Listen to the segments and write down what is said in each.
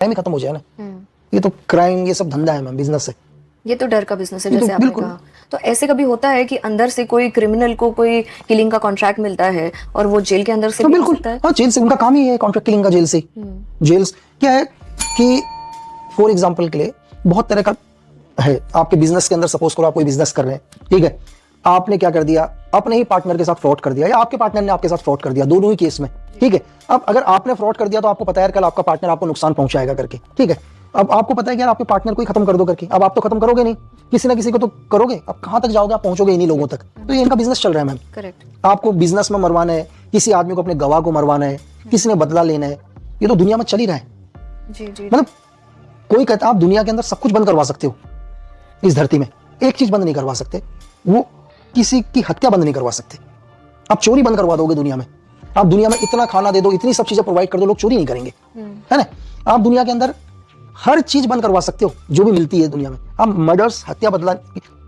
Crime ही खत्म हो जाए ना। ये तो क्राइम, ये सब धंधा है मैम, बिजनेस है। ये तो डर का बिजनेस है ये तो जैसे आपने बिल्कुल। कहा। तो ऐसे कभी होता है कि अंदर से कोई क्रिमिनल को कोई किलिंग का कॉन्ट्रैक्ट मिलता है और वो जेल के अंदर से हाँ भी आ बिल्कुल, सकता है? हाँ जेल से, उनका काम ही है कॉन्ट्रैक्ट किलिंग का, जेल से। जेल्स क्या है कि फॉर एग्जाम्पल के लिए बहुत तरह का है आपके बिजनेस के अंदर। सपोज करो आप कोई बिजनेस कर रहे हैं, ठीक है, आपने क्या कर दिया, अपने ही पार्टनर के साथ फ्रॉड कर दिया या आपके पार्टनर ने आपके साथ फ्रॉड कर दिया, दोनों ही केस में, ठीक है। अब अगर आपने फ्रॉड कर दिया तो आपको पता है कल आपका पार्टनर आपको नुकसान पहुंचाएगा करके, ठीक है। अब आपको पता है कि यार आपके पार्टनर को ही खत्म कर दो करके, अब आप तो खत्म करोगे नहीं, किसी ना किसी को तो करोगे। अब कहां तक जाओगे, आप पहुंचोगे इन्हीं लोगों तक। तो ये इनका बिजनेस चल रहा है मैम। करेक्ट। आपको बिजनेस में मरवाना है, किसी आदमी को अपने गवाह को मरवाना है, किसी ने बदला लेना है, ये तो दुनिया में चल ही रहा है। जी जी। मतलब कोई कहता है आप दुनिया के अंदर सब कुछ बंद करवा सकते हो, इस धरती में एक चीज बंद नहीं करवा सकते, वो किसी की हत्या बंद नहीं करवा सकते। आप चोरी बंद करवा दोगे दुनिया में, आप दुनिया में इतना खाना दे दो, इतनी सब चीजें प्रोवाइड कर दो, लोग चोरी नहीं करेंगे, है ना। आप दुनिया के अंदर हर चीज बंद करवा सकते हो जो भी मिलती है दुनिया में। आप मर्डर्स, हत्या, बदला,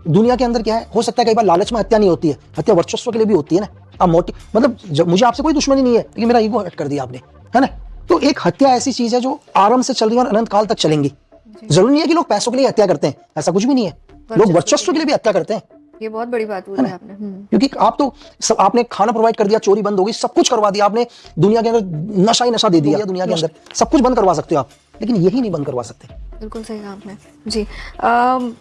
दुनिया के अंदर क्या है, हो सकता है कई बार लालच में हत्या नहीं होती है, हत्या वर्चस्व के लिए भी होती है ना। आप मोटी, मतलब मुझे आपसे कोई दुश्मनी नहीं है, लेकिन मेरा ईगो हर्ट कर दिया आपने, है ना। तो एक हत्या ऐसी चीज है जो आराम से चल रही है और अनंत काल तक चलेंगी। जरूरी नहीं है कि लोग पैसों के लिए हत्या करते हैं, ऐसा कुछ भी नहीं है, लोग वर्चस्व के लिए भी हत्या करते हैं। ये बहुत बड़ी बात बोली आपने। क्योंकि आप तो सब, आपने खाना प्रोवाइड कर दिया, चोरी बंद हो गई, सब कुछ करवा दिया आपने, दुनिया के अंदर नशा ही नशा दे दिया, दुनिया के अंदर सब कुछ बंद करवा सकते हो आप, लेकिन यही नहीं बंद करवा सकते। बिल्कुल सही कहा आपने जी।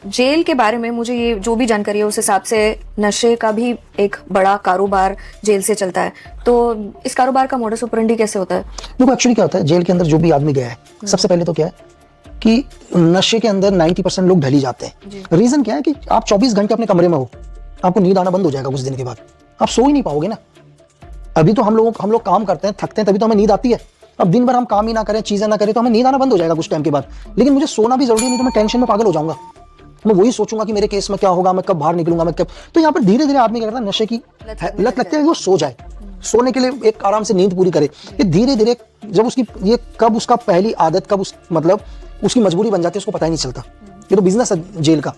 जेल के बारे में मुझे ये जो भी जानकारी है उस हिसाब से नशे का भी एक बड़ा कारोबार जेल से चलता है। तो इस कारोबार का मोडस ऑपरेंडी कैसे होता है? देखो एक्चुअली क्या होता है, जेल के अंदर जो भी आदमी गया है, सबसे पहले तो क्या है कि नशे के अंदर 90% लोग ढली जाते हैं। रीजन क्या है कि आप 24 घंटे अपने कमरे में हो, आपको नींद आना बंद हो जाएगा कुछ दिन के बाद, आप सो ही नहीं पाओगे ना। अभी तो हम लोग काम करते हैं, थकते हैं, तभी तो हमें नींद आती है। अब दिन भर हम काम ही ना करें, चीजें ना करें, तो हमें नींद आना बंद हो जाएगा कुछ टाइम के बाद। लेकिन मुझे सोना भी जरूरी नहीं, तो मैं टेंशन में पागल हो जाऊंगा, मैं वही सोचूंगा कि मेरे केस में क्या होगा, मैं कब बाहर निकलूंगा, मैं कब। तो यहाँ पर धीरे धीरे आदमी क्या करता है, नशे की लत लगती है, वो सो जाए, सोने के लिए एक आराम से नींद पूरी करे। ये धीरे धीरे जब उसकी ये कब उसका पहली आदत, कब उस मतलब उसकी मजबूरी बन जाती है, उसको पता ही नहीं चलता। ये तो बिजनेस है जेल का।